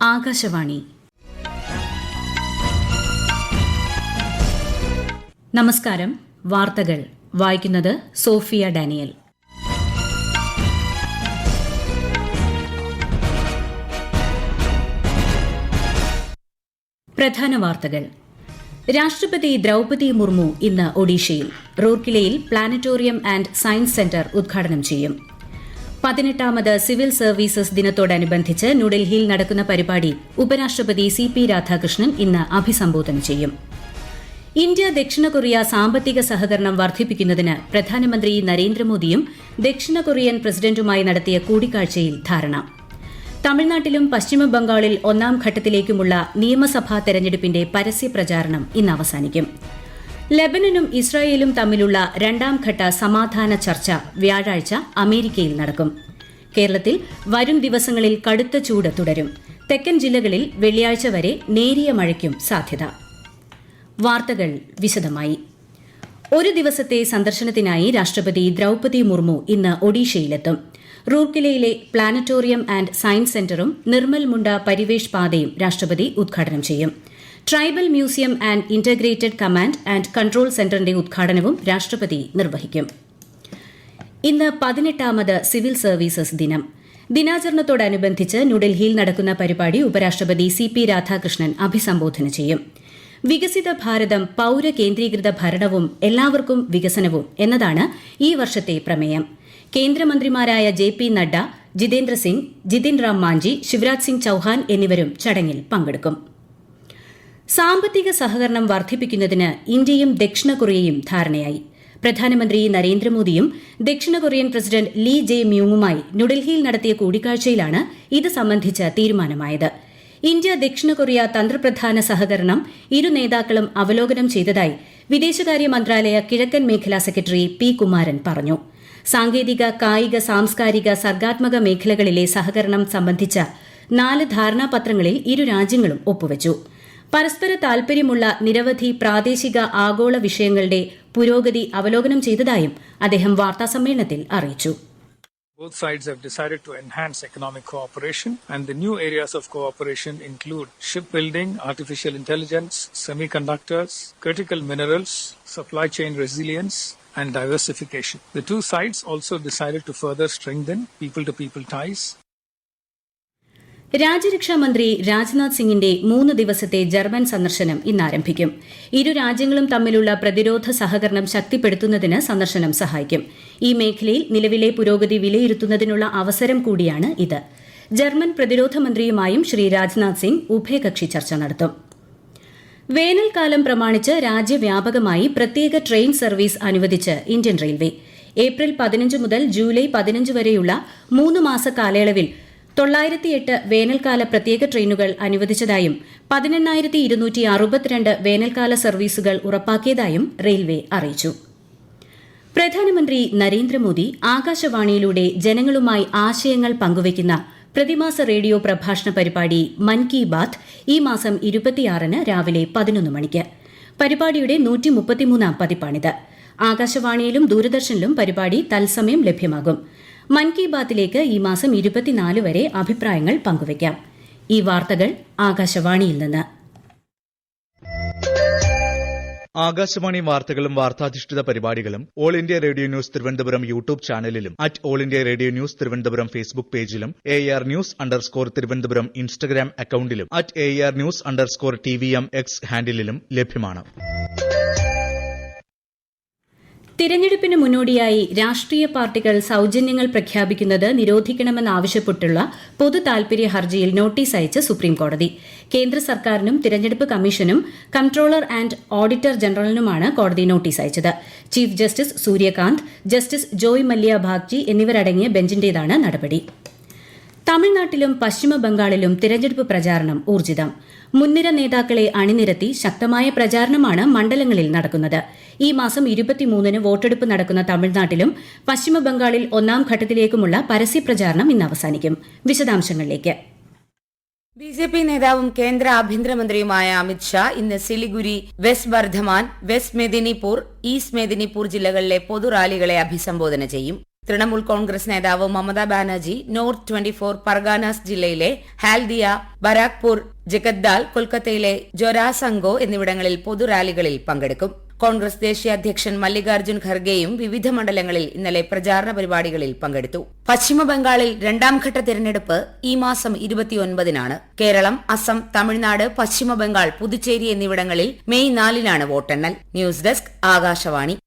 ആകാശവാണി. നമസ്കാരം. വാർത്തകൾ വായിക്കുന്നത് സോഫിയ ഡാനിയൽ. പ്രധാന വാർത്തകൾ. രാഷ്ട്രപതി ദ്രൌപദി മുർമു ഇന്ന് ഒഡീഷയിൽ റൂർക്കിലയിൽ പ്ലാനറ്റോറിയം ആൻഡ് സയൻസ് സെന്റർ ഉദ്ഘാടനം ചെയ്യും. 18ാമത് സിവിൽ സർവീസസ് ദിനത്തോടനുബന്ധിച്ച് ന്യൂഡൽഹിയിൽ നടക്കുന്ന പരിപാടി ഉപരാഷ്ട്രപതി CP രാധാകൃഷ്ണൻ ഇന്ന് അഭിസംബോധന ചെയ്യും. ഇന്ത്യ ദക്ഷിണ കൊറിയ സാമ്പത്തിക സഹകരണം വർദ്ധിപ്പിക്കുന്നതിന് പ്രധാനമന്ത്രി നരേന്ദ്രമോദിയും ദക്ഷിണ കൊറിയൻ പ്രസിഡന്റുമായി നടത്തിയ കൂടിക്കാഴ്ചയിൽ ധാരണ. തമിഴ്നാട്ടിലും പശ്ചിമബംഗാളിൽ 1ാം ഘട്ടത്തിലേക്കുമുള്ള നിയമസഭാ തെരഞ്ഞെടുപ്പിന്റെ പരസ്യപ്രചാരണം ഇന്ന് അവസാനിക്കും. ലെബനനും ഇസ്രായേലും തമ്മിലുള്ള 2ാം ഘട്ട സമാധാന ചർച്ച വ്യാഴാഴ്ച അമേരിക്കയിൽ നടക്കും. കേരളത്തിൽ വരും ദിവസങ്ങളിൽ കടുത്ത ചൂട് തുടരും. തെക്കൻ ജില്ലകളിൽ വെള്ളിയാഴ്ച വരെ നേരിയ മഴയ്ക്കും സാധ്യത. വാർത്തകൾ വിശദമായി. ഒരു ദിവസത്തെ സന്ദർശനത്തിനായി രാഷ്ട്രപതി ദ്രൌപദി മുർമു ഇന്ന് ഒഡീഷയിലെത്തും. റൂർക്കിലയിലെ പ്ലാനറ്റോറിയം ആൻഡ് സയൻസ് സെന്ററും നിർമ്മൽ മുണ്ട പരിവേഷ് പാതയും രാഷ്ട്രപതി ഉദ്ഘാടനം ചെയ്യും. Tribal museum and integrated command and control സെന്ററിന്റെ ഉദ്ഘാടനവും രാഷ്ട്രപതി നിർവഹിക്കും. ഇന്ന് 18ാമത് സിവിൽ സർവീസസ് ദിനം. ദിനാചരണത്തോടനുബന്ധിച്ച് ന്യൂഡൽഹിയിൽ നടക്കുന്ന പരിപാടി ഉപരാഷ്ട്രപതി CP രാധാകൃഷ്ണൻ അഭിസംബോധന ചെയ്യും. വികസിത ഭാരതം, പൌരകേന്ദ്രീകൃത ഭരണവും എല്ലാവർക്കും വികസനവും എന്നതാണ് ഈ വർഷത്തെ പ്രമേയം. കേന്ദ്രമന്ത്രിമാരായ JP നഡ്ഡ, ജിതേന്ദ്ര സിംഗ്, ജിതിൻ റാം മാഞ്ചി, ശിവരാജ് സിംഗ് ചൌഹാൻ എന്നിവരും ചടങ്ങിൽ പങ്കെടുക്കും. സാമ്പത്തിക സഹകരണം വർദ്ധിപ്പിക്കുന്നതിന് ഇന്ത്യയും ദക്ഷിണ കൊറിയയും ധാരണയായി. പ്രധാനമന്ത്രി നരേന്ദ്രമോദിയും ദക്ഷിണ കൊറിയൻ പ്രസിഡന്റ് ലീ ജെ മ്യൂങ്ങുമായി ന്യൂഡൽഹിയിൽ നടത്തിയ കൂടിക്കാഴ്ചയിലാണ് ഇത് സംബന്ധിച്ച തീരുമാനമായത്. ഇന്ത്യ ദക്ഷിണ കൊറിയ തന്ത്രപ്രധാന സഹകരണം ഇരു നേതാക്കളും അവലോകനം ചെയ്തതായി വിദേശകാര്യ മന്ത്രാലയ കിഴക്കൻ മേഖലാ സെക്രട്ടറി P. കുമാരൻ പറഞ്ഞു. സാങ്കേതിക, കായിക, സാംസ്കാരിക, സർഗാത്മക മേഖലകളിലെ സഹകരണം സംബന്ധിച്ച 4 ധാരണാപത്രങ്ങളിൽ ഇരു രാജ്യങ്ങളും ഒപ്പുവച്ചു. പരസ്പര താൽപര്യമുള്ള നിരവധി പ്രാദേശിക, ആഗോള വിഷയങ്ങളുടെ പുരോഗതി അവലോകനം ചെയ്തതായും അദ്ദേഹം വാർത്താസമ്മേളനത്തിൽ അറിയിച്ചു. Both sides have decided to enhance economic cooperation, and the new areas of cooperation include shipbuilding, artificial intelligence, semiconductors, critical minerals, supply chain resilience, and diversification. The two sides also decided to further strengthen people-to-people ties. രാജ്യരക്ഷാമന്ത്രി രാജ്നാഥ് സിംഗിന്റെ 3 ദിവസത്തെ German സന്ദർശനം ഇന്ന് ആരംഭിക്കും. ഇരു രാജ്യങ്ങളും തമ്മിലുള്ള പ്രതിരോധ സഹകരണം ശക്തിപ്പെടുത്തുന്നതിന് സന്ദർശനം സഹായിക്കും. ഈ മേഖലയിൽ നിലവിലെ പുരോഗതി വിലയിരുത്തുന്നതിനുള്ള അവസരം കൂടിയാണ് ഇത്. ജർമ്മൻ പ്രതിരോധ മന്ത്രിയുമായും ശ്രീ രാജ്നാഥ് സിംഗ് ഉഭയകക്ഷി ചർച്ച നടത്തും. വേനൽക്കാലം പ്രമാണിച്ച് രാജ്യവ്യാപകമായി പ്രത്യേക ട്രെയിൻ സർവീസ് അനുവദിച്ച് ഇന്ത്യൻ റെയിൽവേ. ഏപ്രിൽ 15 മുതൽ ജൂലൈ 15 വരെയുള്ള 3 മാസ കാലയളവിൽ 908 വേനൽക്കാല പ്രത്യേക ട്രെയിനുകൾ അനുവദിച്ചതായും 18,262 വേനൽക്കാല സർവീസുകൾ ഉറപ്പാക്കിയതായും റെയിൽവേ അറിയിച്ചു. പ്രധാനമന്ത്രി നരേന്ദ്രമോദി ആകാശവാണിയിലൂടെ ജനങ്ങളുമായി ആശയങ്ങൾ പങ്കുവയ്ക്കുന്ന പ്രതിമാസ റേഡിയോ പ്രഭാഷണ പരിപാടി മൻ കി ബാത്ത് ഈ മാസം 26-ന് രാവിലെ 11 മണിക്ക്. പരിപാടിയുടെ 133ാം പതിപ്പാണിത്. ആകാശവാണിയിലും ദൂരദർശനിലും പരിപാടി തത്സമയം ലഭ്യമാകും. മൻ കി ബാത്തിലേക്ക് ഈ മാസം 24 വരെ അഭിപ്രായങ്ങൾ പങ്കുവയ്ക്കാം. ഈ വാർത്തകൾ ആകാശവാണിയിൽ നിന്ന്. ആകാശവാണി വാർത്തകളും വാർത്താധിഷ്ഠിത പരിപാടികളും All India Radio News Thiruvananthapuram YouTube ചാനലിലും All India Radio News Thiruvananthapuram Facebook പേജിലും AR News_ തിരുവനന്തപുരം ഇൻസ്റ്റഗ്രാം അക്കൌണ്ടിലും AR News_TVM X ഹാൻഡിലും ലഭ്യമാണ്. തിരഞ്ഞെടുപ്പിന് മുന്നോടിയായി രാഷ്ട്രീയ പാർട്ടികൾ സൌജന്യങ്ങൾ പ്രഖ്യാപിക്കുന്നത് നിരോധിക്കണമെന്നാവശ്യപ്പെട്ടുള്ള പൊതു താൽപര്യ ഹർജിയിൽ നോട്ടീസ് അയച്ച് സുപ്രീംകോടതി. കേന്ദ്ര സർക്കാരിനും തിരഞ്ഞെടുപ്പ് കമ്മീഷനും കംട്രോളർ ആൻഡ് ഓഡിറ്റർ ജനറലിനുമാണ് കോടതി നോട്ടീസ് അയച്ചത്. Chief justice Surya Kant, justice Joymalya Bagchi എന്നിവരടങ്ങിയ ബെഞ്ചിന്റേതാണ് നടപടി. തമിഴ്നാട്ടിലും പശ്ചിമബംഗാളിലും തിരഞ്ഞെടുപ്പ് പ്രചാരണം ഊർജിതം. മുൻനിര നേതാക്കളെ അണിനിരത്തി ശക്തമായ പ്രചാരണമാണ് മണ്ഡലങ്ങളിൽ നടക്കുന്നത്. ഈ മാസം 23-ന് വോട്ടെടുപ്പ് നടക്കുന്ന തമിഴ്നാട്ടിലും പശ്ചിമബംഗാളിൽ 1ാം ഘട്ടത്തിലേക്കുമുള്ള പരസ്യപ്രചാരണം ഇന്ന് അവസാനിക്കും. വിശദാംശങ്ങളിലേക്ക്. BJP നേതാവും കേന്ദ്ര ആഭ്യന്തരമന്ത്രിയുമായ അമിത് ഷാ ഇന്ന് Siliguri, west Bardhaman, west Medinipur, east Medinipur ജില്ലകളിലെ പൊതുറാലികളെ അഭിസംബോധന ചെയ്യും. തൃണമൂൽ കോൺഗ്രസ് നേതാവ് മമതാ ബാനർജി നോർത്ത് 24 പർഗാനാസ് ജില്ലയിലെ ഹാൽദിയ, ബരാക്പൂർ, ജഗദ്ദാൽ, കൊൽക്കത്തയിലെ ജൊരാസംഗോ എന്നിവിടങ്ങളിൽ പൊതുറാലികളിൽ പങ്കെടുക്കും. കോൺഗ്രസ് ദേശീയ അധ്യക്ഷൻ മല്ലികാർജ്ജുൻ ഖർഗെയും വിവിധ മണ്ഡലങ്ങളിൽ ഇന്നലെ പ്രചാരണ പരിപാടികളിൽ പങ്കെടുത്തു. പശ്ചിമബംഗാളിൽ രണ്ടാംഘട്ട തിരഞ്ഞെടുപ്പ് ഈ മാസം 29-നാണ്. കേരളം, അസം, തമിഴ്നാട്, പശ്ചിമബംഗാൾ, പുതുച്ചേരി എന്നിവിടങ്ങളിൽ മെയ് 4-നാണ് വോട്ടെണ്ണൽ. News desk, Akashvani.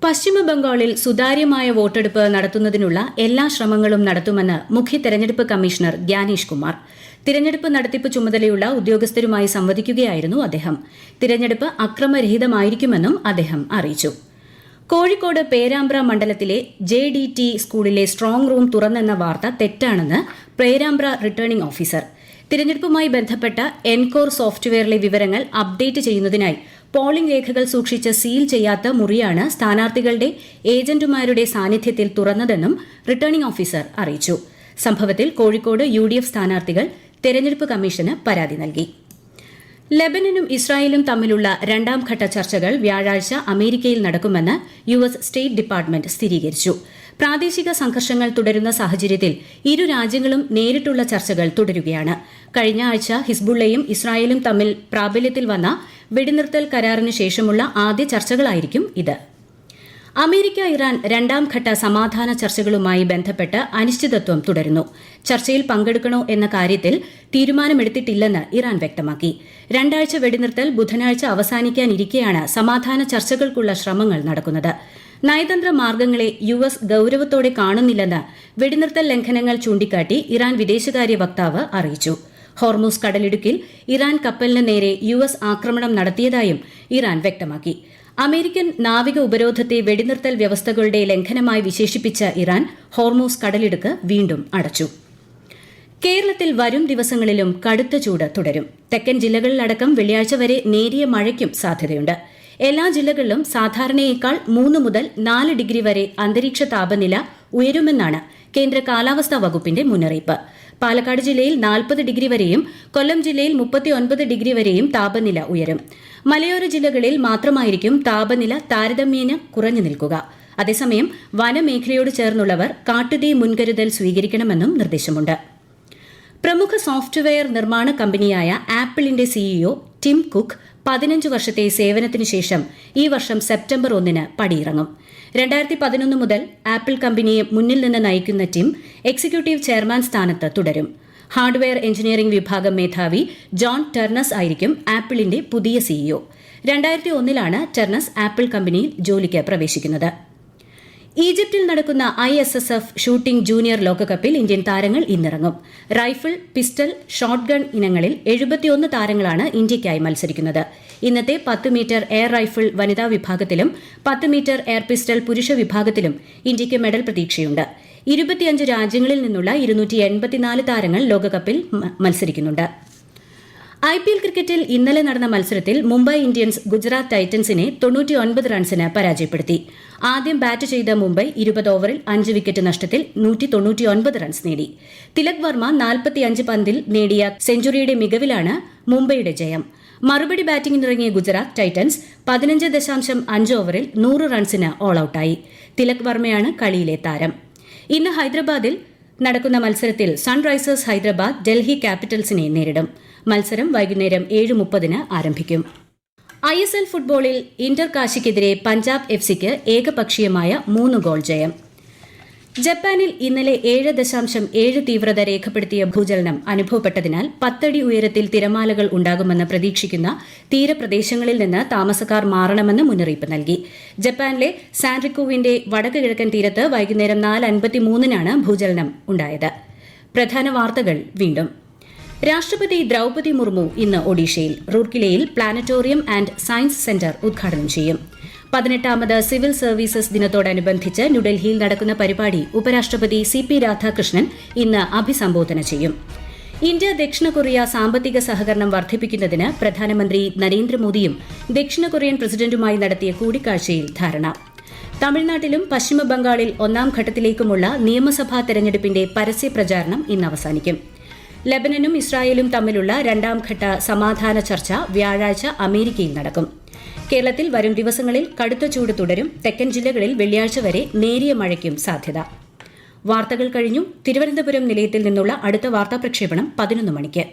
പശ്ചിമബംഗാളിൽ സുതാര്യമായ വോട്ടെടുപ്പ് നടത്തുന്നതിനുള്ള എല്ലാ ശ്രമങ്ങളും നടത്തുമെന്ന് മുഖ്യ തെരഞ്ഞെടുപ്പ് കമ്മീഷണർ ഗ്യാനേഷ് കുമാർ. തിരഞ്ഞെടുപ്പ് നടത്തിപ്പ് ചുമതലയുള്ള ഉദ്യോഗസ്ഥരുമായി സംവദിക്കുകയായിരുന്നു അദ്ദേഹം. തിരഞ്ഞെടുപ്പ് അക്രമരഹിതമായിരിക്കുമെന്നും അദ്ദേഹം അറിയിച്ചു. കോഴിക്കോട് പേരാമ്പ്ര മണ്ഡലത്തിലെ JDT സ്കൂളിലെ സ്ട്രോങ് റൂം തുറന്നെന്ന വാർത്ത തെറ്റാണെന്ന് പേരാമ്പ്ര റിട്ടേണിംഗ് ഓഫീസർ. തിരഞ്ഞെടുപ്പുമായി ബന്ധപ്പെട്ട എൻകോർ സോഫ്റ്റ്വെയറിലെ വിവരങ്ങൾ അപ്ഡേറ്റ് ചെയ്യുന്നതിനായി പോളിംഗ് രേഖകൾ സൂക്ഷിച്ച് സീൽ ചെയ്യാത്ത മുറിയാണ് സ്ഥാനാർത്ഥികളുടെ ഏജന്റുമാരുടെ സാന്നിധ്യത്തിൽ തുറന്നതെന്നും റിട്ടേണിംഗ് ഓഫീസർ അറിയിച്ചു. സംഭവത്തിൽ കോഴിക്കോട് UDF സ്ഥാനാർത്ഥികൾ തെരഞ്ഞെടുപ്പ് കമ്മീഷന് പരാതി നൽകി. ലെബനനും ഇസ്രായേലും തമ്മിലുള്ള രണ്ടാംഘട്ട ചർച്ചകൾ വ്യാഴാഴ്ച അമേരിക്കയിൽ നടക്കുമെന്ന് US സ്റ്റേറ്റ് ഡിപ്പാർട്ട്മെന്റ് സ്ഥിരീകരിച്ചു. പ്രാദേശിക സംഘർഷങ്ങൾ തുടരുന്ന സാഹചര്യത്തിൽ ഇരു രാജ്യങ്ങളും നേരിട്ടുള്ള ചർച്ചകൾ തുടരുകയാണ്. കഴിഞ്ഞ ആഴ്ച ഹിസ്ബുള്ളയും ഇസ്രായേലും തമ്മിൽ പ്രാബല്യത്തിൽ വന്ന വെടിനിർത്തൽ കരാറിന് ശേഷമുള്ള ആദ്യ ചർച്ചകളായിരിക്കും ഇത്. അമേരിക്ക ഇറാൻ രണ്ടാംഘട്ട സമാധാന ചർച്ചകളുമായി ബന്ധപ്പെട്ട് അനിശ്ചിതത്വം തുടരുന്നു. ചർച്ചയിൽ പങ്കെടുക്കണോ എന്ന കാര്യത്തിൽ തീരുമാനമെടുത്തിട്ടില്ലെന്ന് ഇറാൻ വ്യക്തമാക്കി. രണ്ടാഴ്ച വെടിനിർത്തൽ ബുധനാഴ്ച അവസാനിക്കാനിരിക്കെയാണ് സമാധാന ചർച്ചകൾക്കുള്ള ശ്രമങ്ങൾ നടക്കുന്നത്. നയതന്ത്ര മാർഗങ്ങളെ US ഗൌരവത്തോടെ കാണുന്നില്ലെന്ന് വെടിനിർത്തൽ ലംഘനങ്ങൾ ചൂണ്ടിക്കാട്ടി ഇറാൻ വിദേശകാര്യ വക്താവ് അറിയിച്ചു. ഹോർമൂസ് കടലിടുക്കിൽ ഇറാൻ കപ്പലിന് നേരെ US ആക്രമണം നടത്തിയതായും ഇറാൻ വ്യക്തമാക്കി. അമേരിക്കൻ നാവിക ഉപരോധത്തെ വെടിനിർത്തൽ വ്യവസ്ഥകളുടെ ലംഘനമായി വിശേഷിപ്പിച്ച ഇറാൻ ഹോർമൂസ് കടലിടുക്ക് വീണ്ടും അടച്ചു. കേരളത്തിൽ വരും ദിവസങ്ങളിലും കടുത്ത ചൂട് തുടരും. തെക്കൻ ജില്ലകളിലടക്കം വെള്ളിയാഴ്ച വരെ നേരിയ മഴയ്ക്കും സാധ്യതയുണ്ട്. എല്ലാ ജില്ലകളിലും സാധാരണയേക്കാൾ 3 മുതൽ 4 ഡിഗ്രി വരെ അന്തരീക്ഷ താപനില ഉയരുമെന്നാണ് കേന്ദ്ര കാലാവസ്ഥാ വകുപ്പിന്റെ മുന്നറിയിപ്പ്. പാലക്കാട് ജില്ലയിൽ 40 ഡിഗ്രി വരെയും കൊല്ലം ജില്ലയിൽ 39 ഡിഗ്രി വരെയും താപനില ഉയരും. മലയോര ജില്ലകളിൽ മാത്രമായിരിക്കും താപനില താരതമ്യേന കുറഞ്ഞു നിൽക്കുക. അതേസമയം വനമേഖലയോട് ചേർന്നുള്ളവർ കാട്ടുതീ മുൻകരുതൽ സ്വീകരിക്കണമെന്നും നിർദ്ദേശമുണ്ട്. പ്രമുഖ സോഫ്റ്റ്വെയർ നിർമ്മാണ കമ്പനിയായ ആപ്പിളിന്റെ CEO ടിം കുക്ക് 15 വർഷത്തെ സേവനത്തിനു ശേഷം ഈ വർഷം സെപ്റ്റംബർ 1-ന് പടിയിറങ്ങും. 2011 മുതൽ ആപ്പിൾ കമ്പനിയെ മുന്നിൽ നിന്ന് നയിക്കുന്ന ടിം എക്സിക്യൂട്ടീവ് ചെയർമാൻ സ്ഥാനത്ത് തുടരും. ഹാർഡ്വെയർ എഞ്ചിനീയറിംഗ് വിഭാഗം മേധാവി ജോൺ ടെർണസ് ആയിരിക്കും ആപ്പിളിന്റെ പുതിയ CEO. 2001-ലാണ് ടെർണസ് ആപ്പിൾ കമ്പനിയിൽ ജോലിക്ക് പ്രവേശിക്കുന്നത്. ഈജിപ്തിൽ നടക്കുന്ന ISSF ഷൂട്ടിംഗ് ജൂനിയർ ലോകകപ്പിൽ ഇന്ത്യൻ താരങ്ങൾ ഇന്നിറങ്ങും. റൈഫിൾ, പിസ്റ്റൾ, ഷോട്ട് ഗൺ ഇനങ്ങളിൽ 71 താരങ്ങളാണ് ഇന്ത്യയ്ക്കായി മത്സരിക്കുന്നത്. ഇന്നത്തെ 10 മീറ്റർ എയർ റൈഫിൾ വനിതാ വിഭാഗത്തിലും 10 മീറ്റർ എയർ പിസ്റ്റൾ പുരുഷ വിഭാഗത്തിലും ഇന്ത്യയ്ക്ക് മെഡൽ പ്രതീക്ഷയുണ്ട്. 25 രാജ്യങ്ങളിൽ നിന്നുള്ള 284 താരങ്ങൾ ലോകകപ്പിൽ മത്സരിക്കുന്നുണ്ട്. IPL ക്രിക്കറ്റിൽ ഇന്നലെ നടന്ന മത്സരത്തിൽ മുംബൈ ഇന്ത്യൻസ് ഗുജറാത്ത് ടൈറ്റൻസിനെ 99 റൺസിന് പരാജയപ്പെടുത്തി. ആദ്യം ബാറ്റ് ചെയ്ത മുംബൈ 20 ഓവറിൽ 5 വിക്കറ്റ് നഷ്ടത്തിൽ 199 റൺസ് നേടി. തിലക് വർമ്മ 45 പന്തിൽ നേടിയ സെഞ്ചുറിയുടെ മികവിലാണ് മുംബൈയുടെ ജയം. മറുപടി ബാറ്റിംഗിനിറങ്ങിയ ഗുജറാത്ത് ടൈറ്റൻസ് 15.5 ഓവറിൽ 100 റൺസിന് ഓൾ ഔട്ടായി. തിലക് വർമ്മയാണ് കളിയിലെ താരം. ഇന്ന് ഹൈദരാബാദിൽ നടക്കുന്ന മത്സരത്തിൽ സൺറൈസേഴ്സ് ഹൈദരാബാദ് ഡൽഹി ക്യാപിറ്റൽസിനെ നേരിടും. മത്സരം വൈകുന്നേരം 7:30-ന് ആരംഭിക്കും. ISL ഫുട്ബോളിൽ ഇന്റർ കാശിക്കെതിരെ പഞ്ചാബ് FCക്ക് ഏകപക്ഷീയമായ 3 ഗോൾ ജയം. ജപ്പാനിൽ ഇന്നലെ 7.7 തീവ്രത രേഖപ്പെടുത്തിയ ഭൂചലനം അനുഭവപ്പെട്ടതിനാൽ 10 അടി ഉയരത്തിൽ തിരമാലകൾ ഉണ്ടാകുമെന്ന് പ്രതീക്ഷിക്കുന്ന തീരപ്രദേശങ്ങളിൽ നിന്ന് താമസക്കാർ മാറണമെന്ന് മുന്നറിയിപ്പ് നൽകി. ജപ്പാനിലെ സാൻറിക്കോവിന്റെ വടക്ക് കിഴക്കൻ തീരത്ത് വൈകുന്നേരം 4:53-നാണ് ഭൂചലനം ഉണ്ടായത്. പ്രധാന വാർത്തകൾ വീണ്ടും. രാഷ്ട്രപതി ദ്രൌപതി മുർമു ഇന്ന് ഒഡീഷയിൽ റൂർക്കിലയിൽ പ്ലാനറ്റോറിയം ആൻഡ് സയൻസ് സെന്റർ ഉദ്ഘാടനം ചെയ്യും. 18ാമത് സിവിൽ സർവീസസ് ദിനത്തോടനുബന്ധിച്ച് ന്യൂഡൽഹിയിൽ നടക്കുന്ന പരിപാടി ഉപരാഷ്ട്രപതി CP രാധാകൃഷ്ണൻ ഇന്ന് അഭിസംബോധന ചെയ്യും. ഇന്ത്യ ദക്ഷിണ കൊറിയ സാമ്പത്തിക സഹകരണം വർദ്ധിപ്പിക്കുന്നതിന് പ്രധാനമന്ത്രി നരേന്ദ്രമോദിയും ദക്ഷിണ കൊറിയൻ പ്രസിഡന്റുമായി നടത്തിയ കൂടിക്കാഴ്ചയിൽ ധാരണ. തമിഴ്നാട്ടിലും പശ്ചിമബംഗാളിൽ 1ാം ഘട്ടത്തിലേക്കുമുള്ള നിയമസഭാ തെരഞ്ഞെടുപ്പിന്റെ പരസ്യ പ്രചാരണം ഇന്ന് അവസാനിക്കും. ലെബനനും ഇസ്രായേലും തമ്മിലുള്ള 2ാം ഘട്ട സമാധാന ചർച്ച വ്യാഴാഴ്ച അമേരിക്കയിൽ നടക്കും. കേരളത്തിൽ വരും ദിവസങ്ങളിൽ കടുത്ത ചൂട് തുടരും. തെക്കൻ ജില്ലകളിൽ വെള്ളിയാഴ്ച വരെ നേരിയ മഴയ്ക്കും സാധ്യത. വാർത്തകൾ കഴിഞ്ഞു. തിരുവനന്തപുരം നിലയത്തിൽ നിന്നുള്ള അടുത്ത വാർത്താ പ്രക്ഷേപണം 11 മണിക്ക്.